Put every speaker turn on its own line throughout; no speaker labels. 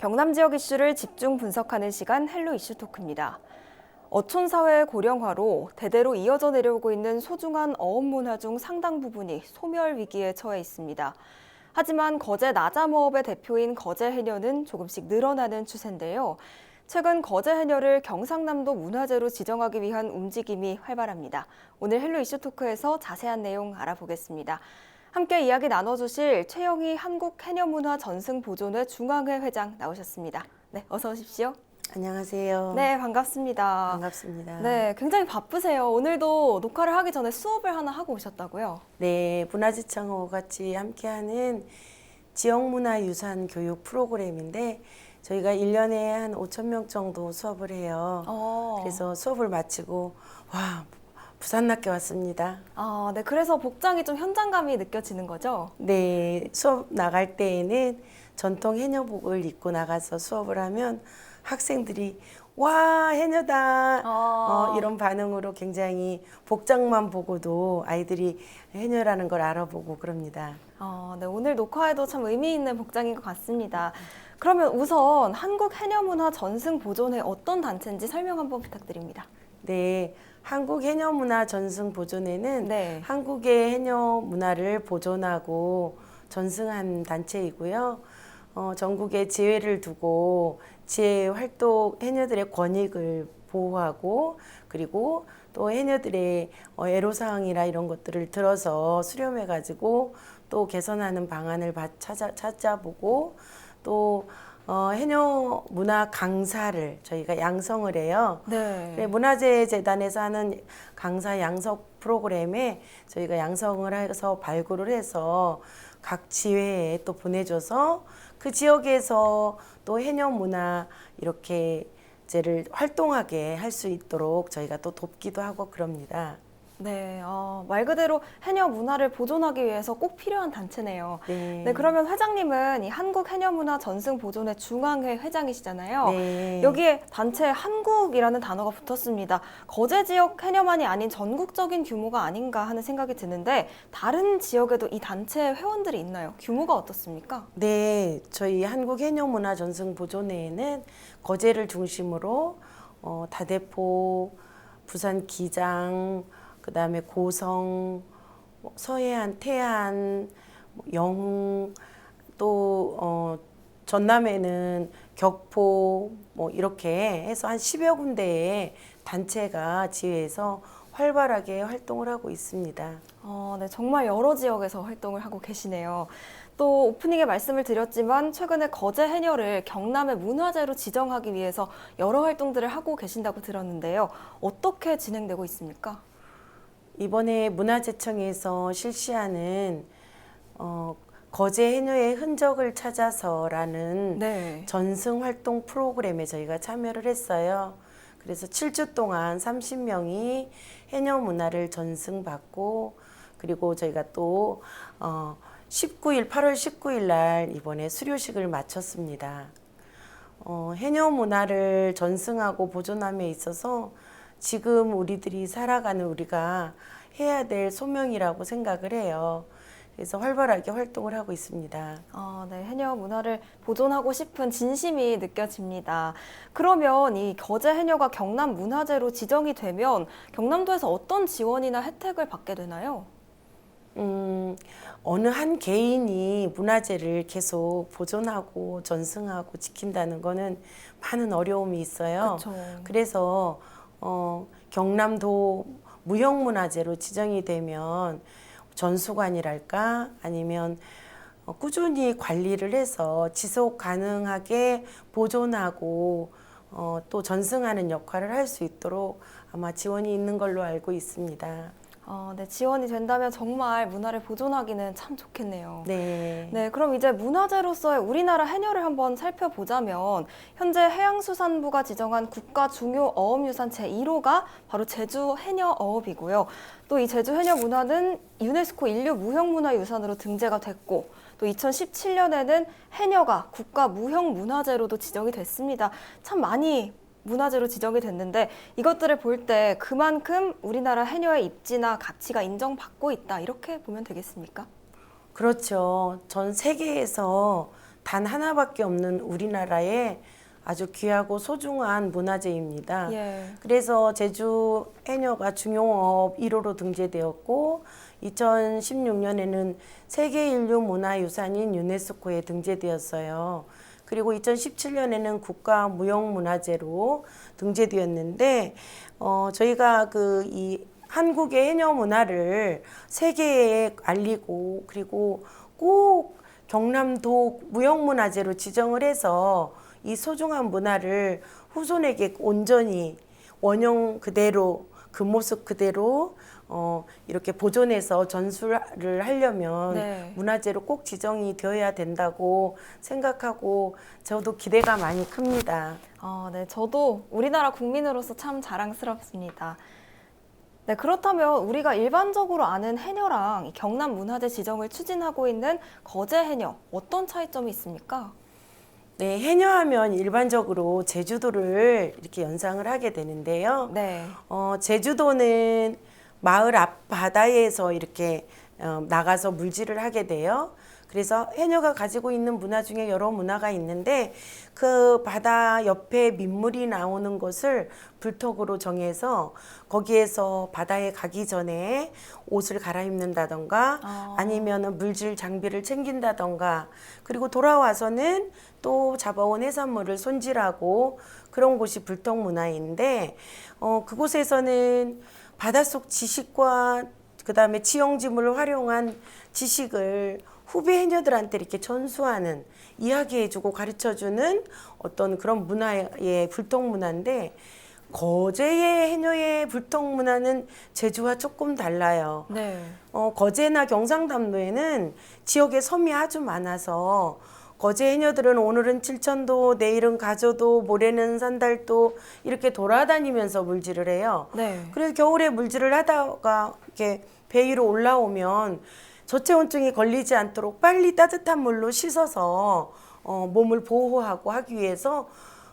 경남 지역 이슈를 집중 분석하는 시간 헬로 이슈 토크입니다. 어촌 사회의 고령화로 대대로 이어져 내려오고 있는 소중한 어업 문화 중 상당 부분이 소멸 위기에 처해 있습니다. 하지만 거제 나자어업의 대표인 거제 해녀는 조금씩 늘어나는 추세인데요. 최근 거제 해녀를 경상남도 문화재로 지정하기 위한 움직임이 활발합니다. 오늘 헬로 이슈 토크에서 자세한 내용 알아보겠습니다. 함께 이야기 나눠주실 최영희 한국해녀문화전승보존회 중앙회 회장 나오셨습니다. 네, 어서 오십시오.
안녕하세요.
네, 반갑습니다.
반갑습니다.
네, 굉장히 바쁘세요. 오늘도 녹화를 하기 전에 수업을 하나 하고 오셨다고요?
네, 문화재청하고 같이 함께하는 지역문화유산 교육 프로그램인데 저희가 1년에 한 5천 명 정도 수업을 해요. 그래서 수업을 마치고 와, 부산납게 왔습니다.
네, 그래서 복장이 좀 현장감이 느껴지는 거죠?
네, 수업 나갈 때에는 전통 해녀복을 입고 나가서 수업을 하면 학생들이 와, 해녀다 이런 반응으로 굉장히 복장만 보고도 아이들이 해녀라는 걸 알아보고 그럽니다.
네, 오늘 녹화에도 참 의미 있는 복장인 것 같습니다. 그러면 우선 한국해녀문화전승보존회 어떤 단체인지 설명 한번 부탁드립니다.
네, 한국해녀문화전승보존회는
네.
한국의 해녀 문화를 보존하고 전승한 단체이고요. 전국에 지회를 두고 지회 활동 해녀들의 권익을 보호하고 그리고 또 해녀들의 애로사항이나 이런 것들을 들어서 수렴해가지고 또 개선하는 방안을 찾아보고 또 해녀 문화 강사를 저희가 양성을 해요.
네.
문화재재단에서 하는 강사 양성 프로그램에 저희가 양성을 해서 발굴을 해서 각 지회에 또 보내줘서 그 지역에서 또 해녀 문화 이렇게 를 활동하게 할 수 있도록 저희가 또 돕기도 하고 그럽니다.
네, 말 그대로 해녀 문화를 보존하기 위해서 꼭 필요한 단체네요.
네.
네, 그러면 회장님은 이 한국해녀문화전승보존회 중앙회 회장이시잖아요.
네.
여기에 단체 한국이라는 단어가 붙었습니다. 거제 지역 해녀만이 아닌 전국적인 규모가 아닌가 하는 생각이 드는데 다른 지역에도 이 단체 회원들이 있나요? 규모가 어떻습니까?
네, 저희 한국해녀문화전승보존회에는 거제를 중심으로 다대포, 부산 기장, 그다음에 고성, 서해안, 태안, 영흥, 또 전남에는 격포 이렇게 해서 한 10여 군데의 단체가 지회에서 활발하게 활동을 하고 있습니다.
네, 정말 여러 지역에서 활동을 하고 계시네요. 또 오프닝에 말씀을 드렸지만 최근에 거제 해녀를 경남의 문화재로 지정하기 위해서 여러 활동들을 하고 계신다고 들었는데요. 어떻게 진행되고 있습니까?
이번에 문화재청에서 실시하는 거제 해녀의 흔적을 찾아서라는
네.
전승 활동 프로그램에 저희가 참여를 했어요. 그래서 7주 동안 30명이 해녀 문화를 전승받고 그리고 저희가 또 8월 19일 날 이번에 수료식을 마쳤습니다. 해녀 문화를 전승하고 보존함에 있어서 지금 우리들이 살아가는 우리가 해야 될 소명이라고 생각을 해요. 그래서 활발하게 활동을 하고 있습니다.
네, 해녀 문화를 보존하고 싶은 진심이 느껴집니다. 그러면 이 거제 해녀가 경남 문화재로 지정이 되면 경남도에서 어떤 지원이나 혜택을 받게 되나요?
어느 한 개인이 문화재를 계속 보존하고 전승하고 지킨다는 거는 많은 어려움이 있어요.
그쵸.
그래서 경남도 무형문화재로 지정이 되면 전수관이랄까 아니면 꾸준히 관리를 해서 지속 가능하게 보존하고 또 전승하는 역할을 할 수 있도록 아마 지원이 있는 걸로 알고 있습니다.
네, 지원이 된다면 정말 문화를 보존하기는 참 좋겠네요.
네.
네, 그럼 이제 문화재로서의 우리나라 해녀를 한번 살펴보자면 현재 해양수산부가 지정한 국가 중요 어업유산 제1호가 바로 제주 해녀 어업이고요. 또 이 제주 해녀 문화는 유네스코 인류 무형문화유산으로 등재가 됐고 또 2017년에는 해녀가 국가 무형문화재로도 지정이 됐습니다. 참 많이 문화재로 지정이 됐는데 이것들을 볼 때 그만큼 우리나라 해녀의 입지나 가치가 인정받고 있다 이렇게 보면 되겠습니까?
그렇죠. 전 세계에서 단 하나밖에 없는 우리나라의 아주 귀하고 소중한 문화재입니다.
예.
그래서 제주 해녀가 중용업 1호로 등재되었고 2016년에는 세계인류문화유산인 유네스코에 등재되었어요. 그리고 2017년에는 국가무형문화재로 등재되었는데 저희가 이 한국의 해녀 문화를 세계에 알리고 그리고 꼭 경남도 무형문화재로 지정을 해서 이 소중한 문화를 후손에게 온전히 원형 그대로 그 모습 그대로 이렇게 보존해서 전수를 하려면
네.
문화재로 꼭 지정이 되어야 된다고 생각하고 저도 기대가 많이 큽니다.
네, 저도 우리나라 국민으로서 참 자랑스럽습니다. 네, 그렇다면 우리가 일반적으로 아는 해녀랑 이 경남 문화재 지정을 추진하고 있는 거제 해녀 어떤 차이점이 있습니까?
네, 해녀하면 일반적으로 제주도를 이렇게 연상을 하게 되는데요.
네.
제주도는 마을 앞 바다에서 이렇게 나가서 물질을 하게 돼요. 그래서 해녀가 가지고 있는 문화 중에 여러 문화가 있는데 그 바다 옆에 민물이 나오는 것을 불턱으로 정해서 거기에서 바다에 가기 전에 옷을 갈아입는다던가 아니면은 물질 장비를 챙긴다던가 그리고 돌아와서는 또 잡아온 해산물을 손질하고 그런 곳이 불턱 문화인데 그곳에서는 바닷속 지식과 그다음에 지형지물을 활용한 지식을 후배 해녀들한테 이렇게 전수하는 이야기해주고 가르쳐주는 어떤 그런 문화의 불턱 문화인데 거제의 해녀의 불턱 문화는 제주와 조금 달라요.
네.
거제나 경상남도에는 지역에 섬이 아주 많아서 거제 해녀들은 오늘은 칠천도, 내일은 가조도, 모레는 산달도 이렇게 돌아다니면서 물질을 해요.
네.
그래서 겨울에 물질을 하다가 이렇게 배 위로 올라오면 저체온증이 걸리지 않도록 빨리 따뜻한 물로 씻어서 몸을 보호하고 하기 위해서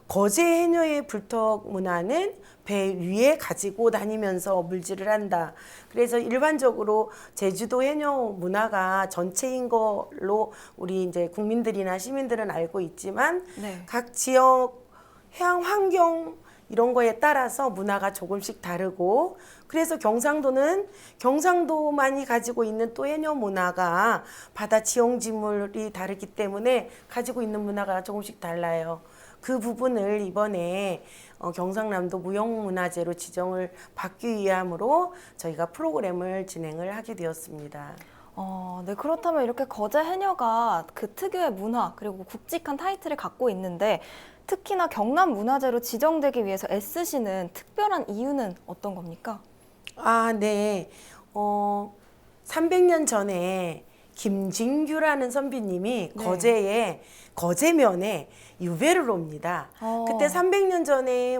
거제 해녀의 불턱 문화는 배 위에 가지고 다니면서 물질을 한다. 그래서 일반적으로 제주도 해녀 문화가 전체인 걸로 우리 이제 국민들이나 시민들은 알고 있지만
네.
각 지역 해양 환경 이런 거에 따라서 문화가 조금씩 다르고 그래서 경상도는 경상도만이 가지고 있는 또 해녀 문화가 바다 지형지물이 다르기 때문에 가지고 있는 문화가 조금씩 달라요. 그 부분을 이번에 경상남도 무형문화재로 지정을 받기 위함으로 저희가 프로그램을 진행을 하게 되었습니다.
네, 그렇다면 이렇게 거제 해녀가 그 특유의 문화 그리고 굵직한 타이틀을 갖고 있는데 특히나 경남 문화재로 지정되기 위해서 애쓰시는 특별한 이유는 어떤 겁니까?
네. 300년 전에 김진규라는 선비님이
네.
거제에 거제면에 유배를 옵니다. 그때 300년 전에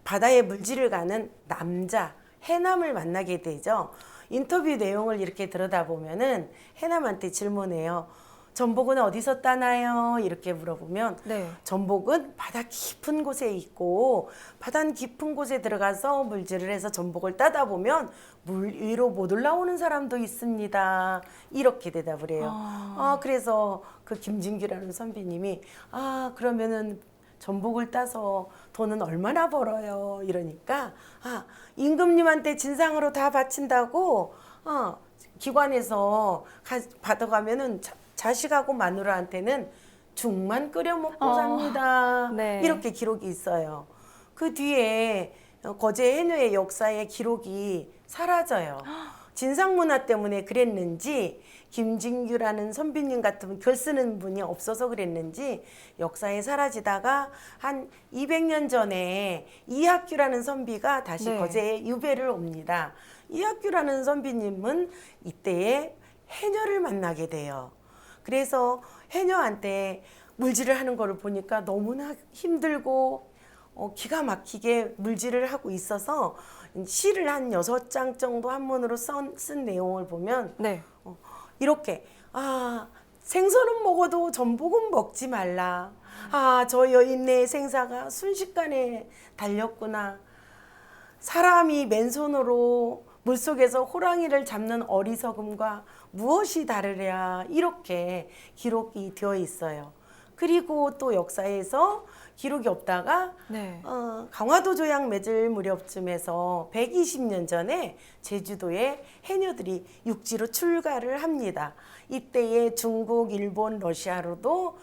바다에 물질을 가는 남자 해남을 만나게 되죠. 인터뷰 내용을 이렇게 들여다보면은 해남한테 질문해요. 전복은 어디서 따나요? 이렇게 물어보면
네.
전복은 바다 깊은 곳에 있고 바다 깊은 곳에 들어가서 물질을 해서 전복을 따다 보면 물 위로 못 올라오는 사람도 있습니다. 이렇게 대답을 해요. 그래서 그 김진규라는 선비님이 그러면은 전복을 따서 돈은 얼마나 벌어요? 이러니까 임금님한테 진상으로 다 바친다고 기관에서 받아가면은 자식하고 마누라한테는 죽만 끓여 먹고 삽니다.
네.
이렇게 기록이 있어요. 그 뒤에 거제 해녀의 역사의 기록이 사라져요. 진상문화 때문에 그랬는지 김진규라는 선비님 같은 글 쓰는 분이 없어서 그랬는지 역사에 사라지다가 한 200년 전에 이학규라는 선비가 다시
네.
거제에 유배를 옵니다. 이학규라는 선비님은 이때에 해녀를 만나게 돼요. 그래서 해녀한테 물질을 하는 거를 보니까 너무나 힘들고 기가 막히게 물질을 하고 있어서 시를 한 6장 정도 한문으로 쓴 내용을 보면
네.
이렇게 생선은 먹어도 전복은 먹지 말라. 저 여인의 생사가 순식간에 달렸구나. 사람이 맨손으로 물속에서 호랑이를 잡는 어리석음과 무엇이 다르랴 이렇게 기록이 되어 있어요. 그리고 또 역사에서 기록이 없다가
네.
강화도 조약 맺을 무렵쯤에서 120년 전에 제주도에 해녀들이 육지로 출가를 합니다. 이때에 중국, 일본, 러시아로도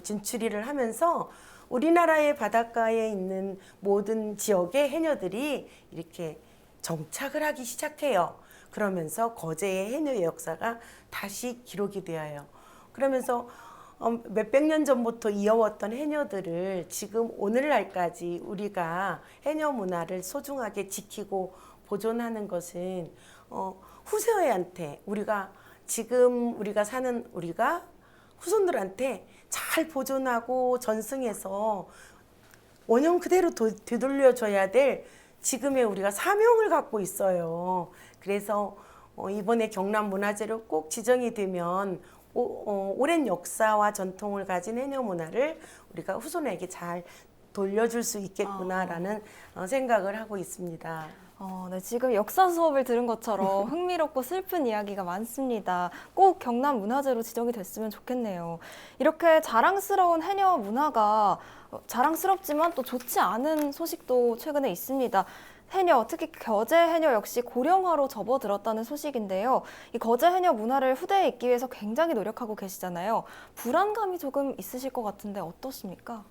진출을 하면서 우리나라의 바닷가에 있는 모든 지역의 해녀들이 이렇게 정착을 하기 시작해요. 그러면서 거제의 해녀의 역사가 다시 기록이 되어요. 그러면서 몇백 년 전부터 이어왔던 해녀들을 지금 오늘날까지 우리가 해녀 문화를 소중하게 지키고 보존하는 것은 후세한테 지금 우리가 사는 우리가 후손들한테 잘 보존하고 전승해서 원형 그대로 되돌려줘야 될 지금의 우리가 사명을 갖고 있어요. 그래서 이번에 경남문화재로 꼭 지정이 되면 오랜 역사와 전통을 가진 해녀 문화를 우리가 후손에게 잘 돌려줄 수 있겠구나라는 생각을 하고 있습니다.
네, 지금 역사 수업을 들은 것처럼 흥미롭고 슬픈 이야기가 많습니다. 꼭 경남 문화재로 지정이 됐으면 좋겠네요. 이렇게 자랑스러운 해녀 문화가 자랑스럽지만 또 좋지 않은 소식도 최근에 있습니다. 해녀, 특히 거제 해녀 역시 고령화로 접어들었다는 소식인데요. 이 거제 해녀 문화를 후대에 잇기 위해서 굉장히 노력하고 계시잖아요. 불안감이 조금 있으실 것 같은데 어떠십니까?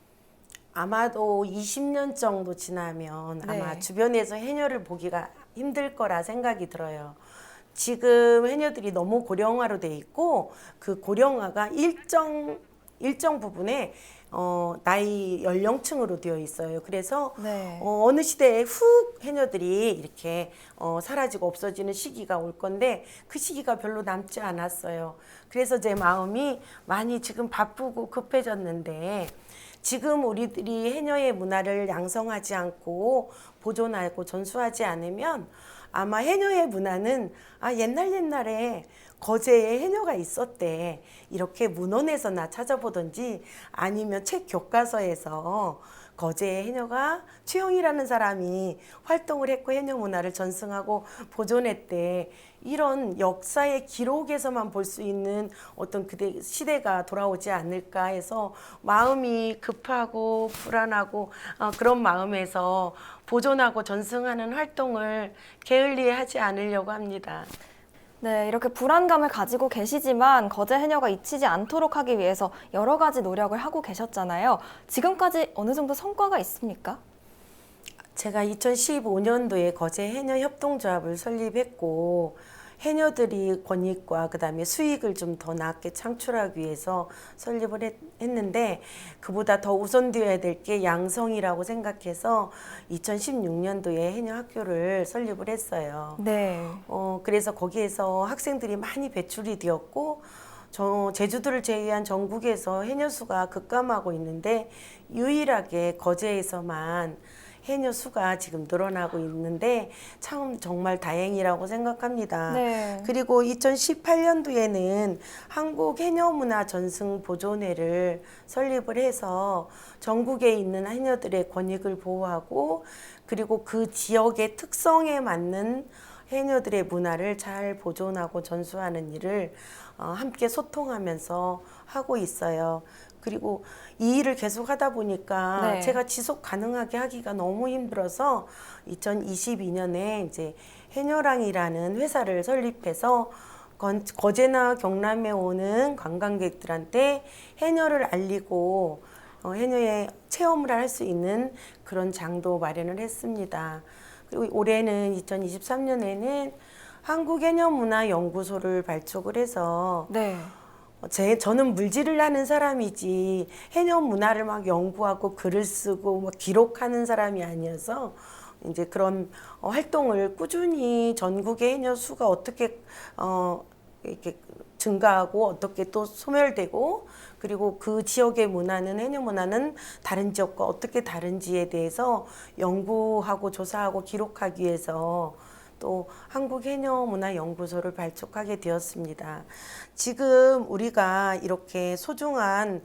아마도 20년 정도 지나면 아마
네.
주변에서 해녀를 보기가 힘들 거라 생각이 들어요. 지금 해녀들이 너무 고령화로 돼 있고 그 고령화가 일정 부분에 나이 연령층으로 되어 있어요. 그래서
네.
어느 시대에 훅 해녀들이 이렇게 사라지고 없어지는 시기가 올 건데 그 시기가 별로 남지 않았어요. 그래서 제 마음이 많이 지금 바쁘고 급해졌는데 지금 우리들이 해녀의 문화를 양성하지 않고 보존하고 전수하지 않으면 아마 해녀의 문화는 옛날에 거제에 해녀가 있었대 이렇게 문헌에서나 찾아보든지 아니면 책 교과서에서 거제의 해녀가 최영이라는 사람이 활동을 했고 해녀 문화를 전승하고 보존했대 이런 역사의 기록에서만 볼 수 있는 어떤 그때 시대가 돌아오지 않을까 해서 마음이 급하고 불안하고 그런 마음에서 보존하고 전승하는 활동을 게을리하지 않으려고 합니다.
네, 이렇게 불안감을 가지고 계시지만 거제 해녀가 잊히지 않도록 하기 위해서 여러 가지 노력을 하고 계셨잖아요. 지금까지 어느 정도 성과가 있습니까?
제가 2015년도에 거제 해녀 협동조합을 설립했고 해녀들이 권익과 그다음에 수익을 좀 더 낮게 창출하기 위해서 설립을 했는데 그보다 더 우선되어야 될 게 양성이라고 생각해서 2016년도에 해녀 학교를 설립을 했어요.
네.
그래서 거기에서 학생들이 많이 배출이 되었고 제주도를 제외한 전국에서 해녀 수가 급감하고 있는데 유일하게 거제에서만 해녀 수가 지금 늘어나고 있는데 참 정말 다행이라고 생각합니다.
네.
그리고 2018년도에는 한국 해녀문화 전승 보존회를 설립을 해서 전국에 있는 해녀들의 권익을 보호하고 그리고 그 지역의 특성에 맞는 해녀들의 문화를 잘 보존하고 전수하는 일을 함께 소통하면서 하고 있어요. 그리고 이 일을 계속 하다 보니까
네.
제가 지속 가능하게 하기가 너무 힘들어서 2022년에 이제 해녀랑이라는 회사를 설립해서 거제나 경남에 오는 관광객들한테 해녀를 알리고 해녀의 체험을 할 수 있는 그런 장도 마련을 했습니다. 그리고 올해는 2023년에는 한국해녀문화연구소를 발족을 해서
네.
저는 물질을 하는 사람이지 해녀 문화를 막 연구하고 글을 쓰고 막 기록하는 사람이 아니어서 이제 그런 활동을 꾸준히 전국의 해녀 수가 어떻게 이렇게 증가하고 어떻게 또 소멸되고 그리고 그 지역의 문화는 해녀 문화는 다른 지역과 어떻게 다른지에 대해서 연구하고 조사하고 기록하기 위해서 또 한국해녀문화연구소를 발족하게 되었습니다. 지금 우리가 이렇게 소중한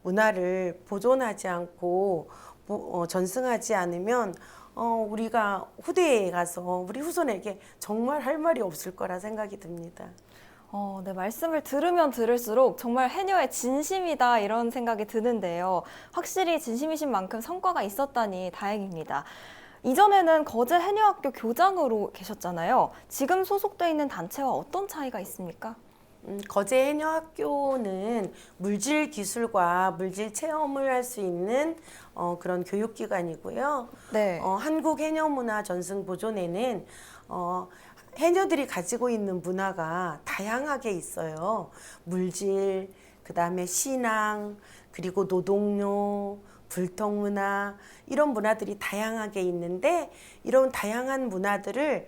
문화를 보존하지 않고 전승하지 않으면 우리가 후대에 가서 우리 후손에게 정말 할 말이 없을 거라 생각이 듭니다.
네, 말씀을 들으면 들을수록 정말 해녀의 진심이다 이런 생각이 드는데요. 확실히 진심이신 만큼 성과가 있었다니 다행입니다. 이전에는 거제 해녀학교 교장으로 계셨잖아요. 지금 소속돼 있는 단체와 어떤 차이가 있습니까?
거제 해녀학교는 물질 기술과 물질 체험을 할 수 있는 그런 교육기관이고요.
네.
한국해녀문화전승보존회는 해녀들이 가지고 있는 문화가 다양하게 있어요. 물질, 그다음에 신앙, 그리고 노동요, 불통문화 이런 문화들이 다양하게 있는데 이런 다양한 문화들을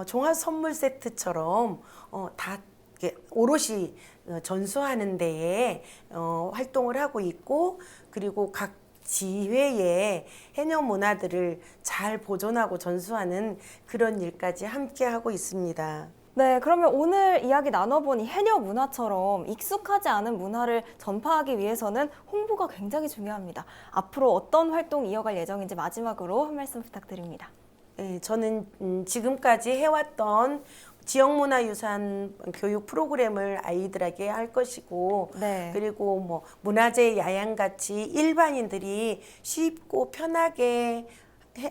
종합 선물 세트처럼 다 이렇게 오롯이 전수하는 데에 활동을 하고 있고 그리고 각 지회에 해녀 문화들을 잘 보존하고 전수하는 그런 일까지 함께 하고 있습니다.
네, 그러면 오늘 이야기 나눠본 이 해녀 문화처럼 익숙하지 않은 문화를 전파하기 위해서는 홍보가 굉장히 중요합니다. 앞으로 어떤 활동 이어갈 예정인지 마지막으로 한 말씀 부탁드립니다.
네, 저는 지금까지 해왔던 지역문화유산 교육 프로그램을 아이들에게 할 것이고
네.
그리고 뭐 문화재 야양같이 일반인들이 쉽고 편하게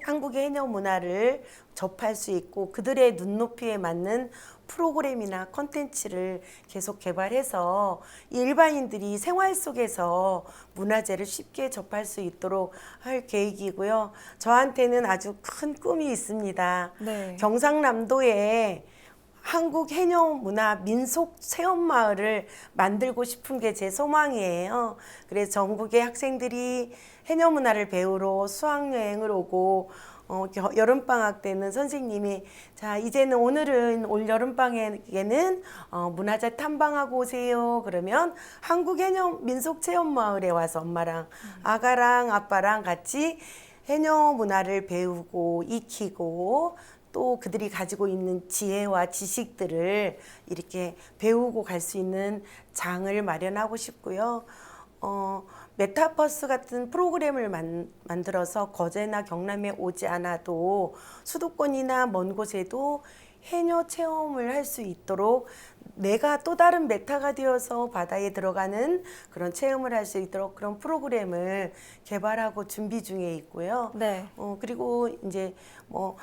한국의 해녀 문화를 접할 수 있고 그들의 눈높이에 맞는 프로그램이나 콘텐츠를 계속 개발해서 일반인들이 생활 속에서 문화재를 쉽게 접할 수 있도록 할 계획이고요. 저한테는 아주 큰 꿈이 있습니다.
네.
경상남도에 한국 해녀 문화 민속 체험 마을을 만들고 싶은 게 제 소망이에요. 그래서 전국의 학생들이 해녀 문화를 배우러 수학 여행을 오고 여름 방학 때는 선생님이 자 이제는 오늘은 올 여름 방학에는 문화재 탐방하고 오세요. 그러면 한국 해녀 민속 체험 마을에 와서 엄마랑 아가랑 아빠랑 같이 해녀 문화를 배우고 익히고 또 그들이 가지고 있는 지혜와 지식들을 이렇게 배우고 갈 수 있는 장을 마련하고 싶고요. 메타버스 같은 프로그램을 만들어서 거제나 경남에 오지 않아도 수도권이나 먼 곳에도 해녀 체험을 할 수 있도록 내가 또 다른 메타가 되어서 바다에 들어가는 그런 체험을 할 수 있도록 그런 프로그램을 개발하고 준비 중에 있고요.
네.
그리고 이제 뭐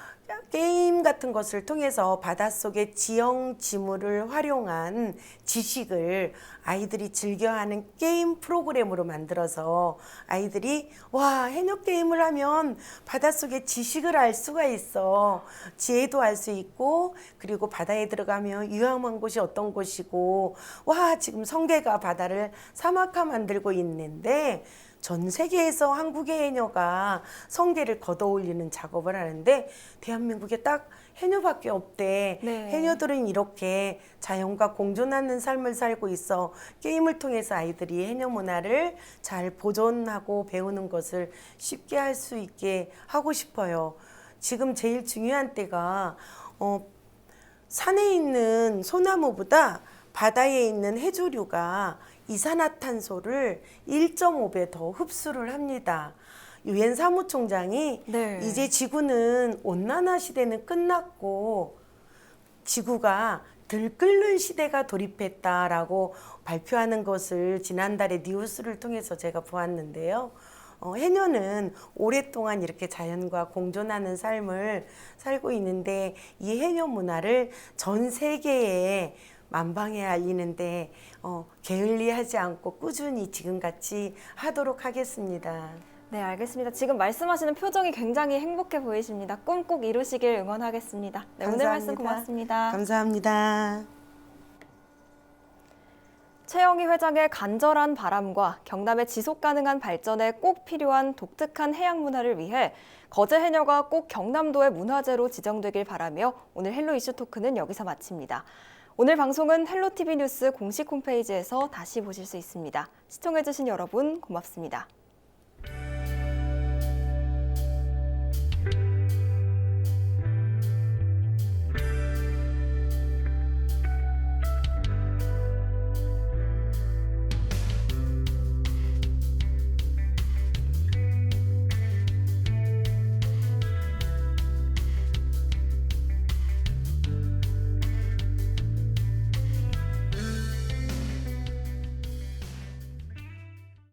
게임 같은 것을 통해서 바닷속의 지형 지물을 활용한 지식을 아이들이 즐겨하는 게임 프로그램으로 만들어서 아이들이 와 해녀 게임을 하면 바닷속의 지식을 알 수가 있어 지혜도 알 수 있고 그리고 바다에 들어가면 위험한 곳이 어떤 곳이고 와 지금 성게가 바다를 사막화 만들고 있는데 전 세계에서 한국의 해녀가 성게를 걷어올리는 작업을 하는데 대한민국에 딱 해녀밖에 없대.
네.
해녀들은 이렇게 자연과 공존하는 삶을 살고 있어. 게임을 통해서 아이들이 해녀 문화를 잘 보존하고 배우는 것을 쉽게 할 수 있게 하고 싶어요. 지금 제일 중요한 때가 산에 있는 소나무보다 바다에 있는 해조류가 이산화탄소를 1.5배 더 흡수를 합니다. 유엔 사무총장이
네.
이제 지구는 온난화 시대는 끝났고 지구가 들끓는 시대가 돌입했다라고 발표하는 것을 지난달에 뉴스를 통해서 제가 보았는데요. 해녀는 오랫동안 이렇게 자연과 공존하는 삶을 살고 있는데 이 해녀 문화를 전 세계에 만방에 알리는데 게을리하지 않고 꾸준히 지금같이 하도록 하겠습니다.
네, 알겠습니다. 지금 말씀하시는 표정이 굉장히 행복해 보이십니다. 꿈 꼭 이루시길 응원하겠습니다. 네, 오늘 말씀 고맙습니다.
감사합니다.
최영희 회장의 간절한 바람과 경남의 지속 가능한 발전에 꼭 필요한 독특한 해양 문화를 위해 거제 해녀가 꼭 경남도의 문화재로 지정되길 바라며 오늘 헬로 이슈 토크는 여기서 마칩니다. 오늘 방송은 헬로티비 뉴스 공식 홈페이지에서 다시 보실 수 있습니다. 시청해주신 여러분 고맙습니다.